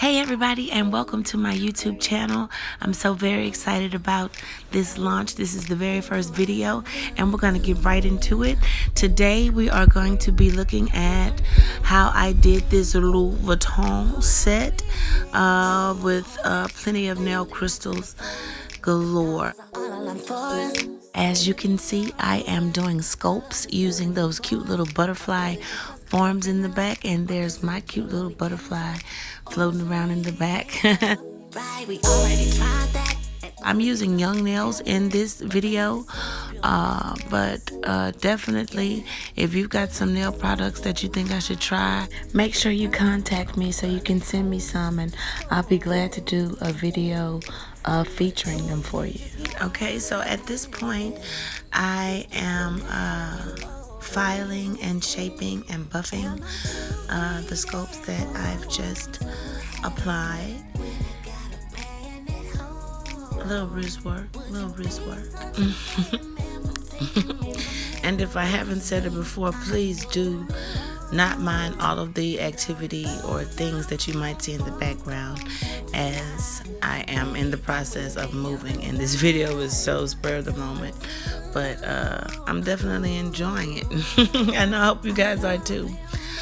Hey everybody, and welcome to my YouTube channel. I'm so very excited about this launch. This is the very first video and we're going to get right into it. Today we are going to be looking at how I did this Louis Vuitton set with plenty of nail crystals galore. As you can see, I am doing sculpts using those cute little butterfly forms in the back, and there's my cute little butterfly floating around in the back. I'm using young nails in this video, but definitely if you've got some nail products that you think I should try, make sure you contact me so you can send me some, and I'll be glad to do a video featuring them for you. Okay, so at this point I am filing and shaping and buffing the sculpts that I've just applied. A little wrist work. And if I haven't said it before, please do not mind all of the activity or things that you might see in the background, as I am in the process of moving, and this video is so spur of the moment, but I'm definitely enjoying it. And I hope you guys are too.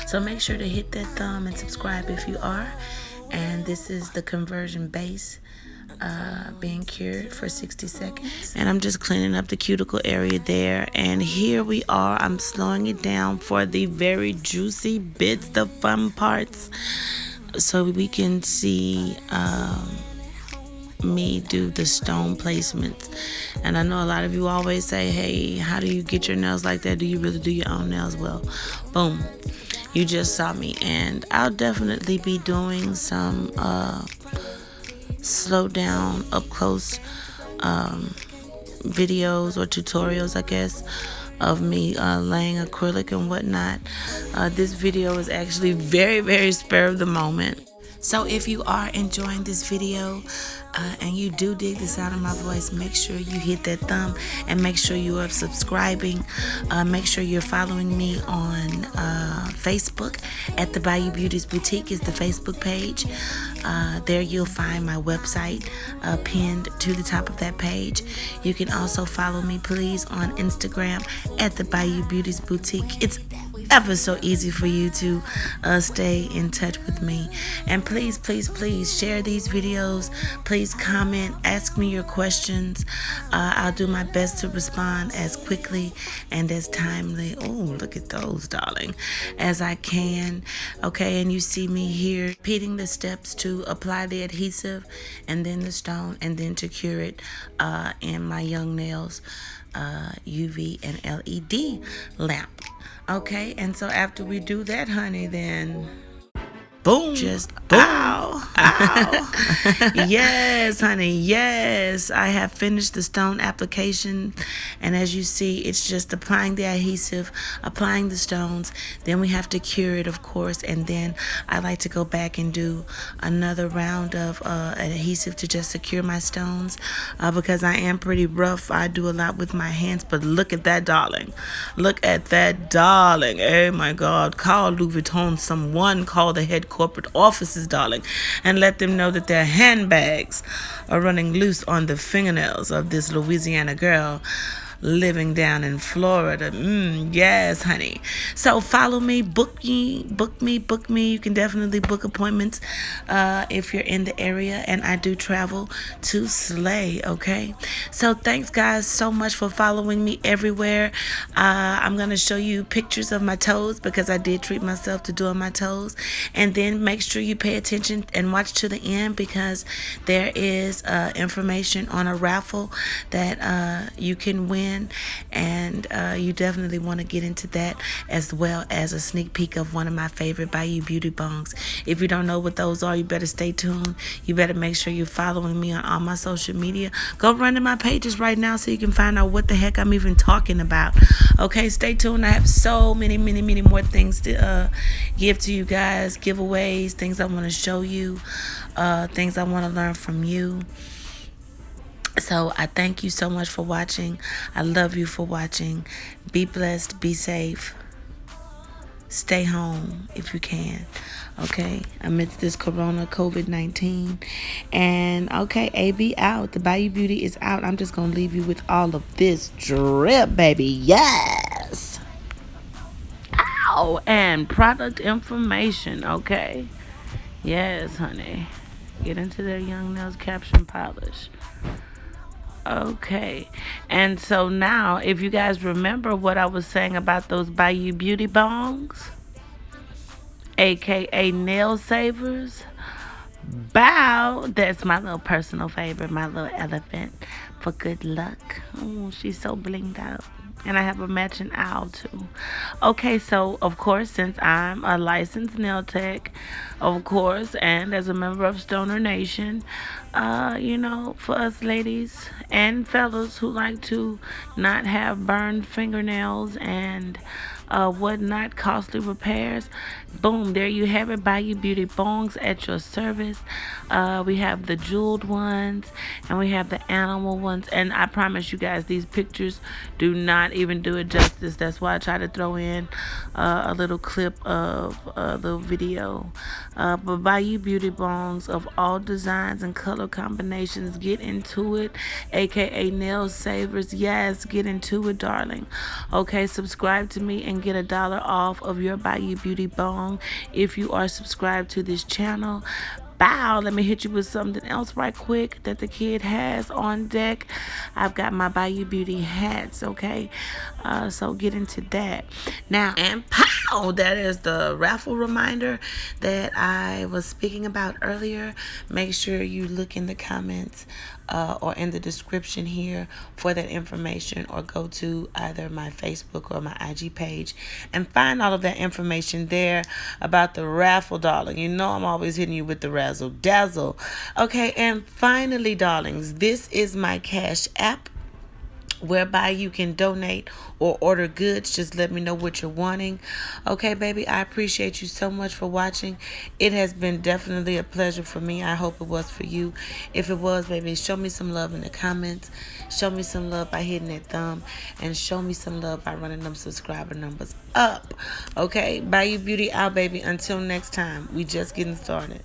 So make sure to hit that thumb and subscribe if you are. And this is the conversion base being cured for 60 seconds, and I'm just cleaning up the cuticle area there. And here we are, I'm slowing it down for the very juicy bits, the fun parts, so we can see me do the stone placements. And I know a lot of you always say, hey, how do you get your nails like that? Do you really do your own nails? Well, boom, you just saw me. And I'll definitely be doing some slow down up close videos or tutorials, I guess, of me laying acrylic and whatnot. This video is actually very spur of the moment. So if you are enjoying this video and you do dig the sound of my voice, make sure you hit that thumb and make sure you are subscribing. Make sure you're following me on Facebook at the Bayou Beauties Boutique is the Facebook page. There you'll find my website pinned to the top of that page. You can also follow me, please, on Instagram at the Bayou Beauties Boutique. It's ever so easy for you to stay in touch with me. And please share these videos. Please comment, ask me your questions. I'll do my best to respond as quickly and as timely, oh look at those, darling, as I can. Okay, and you see me here repeating the steps to apply the adhesive and then the stone and then to cure it in my young nails UV and LED lamp. Okay, and so after we do that, honey, then boom, just boom. Ow. Yes, honey, yes, I have finished the stone application, and as you see, it's just applying the adhesive, applying the stones, then we have to cure it, of course, and then I like to go back and do another round of adhesive to just secure my stones, because I am pretty rough. I do a lot with my hands, but look at that, darling. Look at that, darling. Oh my God, call Louis Vuitton, someone call the head corporate offices, darling, and let them know that their handbags are running loose on the fingernails of this Louisiana girl living down in Florida. Yes, honey. So follow me, book me. You can definitely book appointments if you're in the area, and I do travel to slay. Okay, so thanks guys so much for following me everywhere. I'm gonna show you pictures of my toes because I did treat myself to doing my toes, and then make sure you pay attention and watch to the end because there is information on a raffle that you can win, and you definitely want to get into that, as well as a sneak peek of one of my favorite Bayou Beauty bongs. If you don't know what those are, you better stay tuned. You better make sure you're following me on all my social media. Go run to my pages right now so you can find out what the heck I'm even talking about. Okay, stay tuned. I have so many more things to give to you guys, giveaways, things I want to show you, things I want to learn from you. So I thank you so much for watching. I love you for watching. Be blessed. Be safe. stay home if you can. Okay, amidst this corona COVID-19. And okay, AB out. The Bayou Beauty is out. I'm just gonna leave you with all of this drip, baby. Yes. Ow. And product information. Okay. Yes, honey. Get into their Young Nails caption polish. Okay. And so now, if you guys remember what I was saying about those Bayou Beauty bongs, aka nail savers, bow, that's my little personal favorite, my little elephant for good luck. Oh, she's so blinged out. And I have a matching owl too. Okay, so of course, since I'm a licensed nail tech, of course, and as a member of Stoner Nation, for us ladies and fellas who like to not have burned fingernails and whatnot, costly repairs. Boom, there you have it. Bayou Beauty bongs at your service. We have the jeweled ones and we have the animal ones. And I promise you guys, these pictures do not even do it justice. That's why I try to throw in a little clip of the video. But Bayou Beauty bongs of all designs and color combinations. Get into it, aka nail savers. Yes, get into it, darling. Okay, subscribe to me and get $1 off of your Bayou Beauty bong if you are subscribed to this channel. Bow, let me hit you with something else right quick that the kid has on deck. I've got my Bayou Beauty hats, okay? So get into that. Now, and pow, that is the raffle reminder that I was speaking about earlier. Make sure you look in the comments or in the description here for that information, or go to either my Facebook or my IG page and find all of that information there about the raffle, darling. You know I'm always hitting you with the razzle dazzle. Okay, and finally, darlings, this is my Cashapp, whereby you can donate or order goods. Just let me know what you're wanting. Okay, baby, I appreciate you so much for watching. It has been definitely a pleasure for me. I hope it was for you. If it was, baby, show me some love in the comments. Show me some love by hitting that thumb, and show me some love by running them subscriber numbers up. Okay, Bayou Beauty out, baby. Until next time, we just getting started.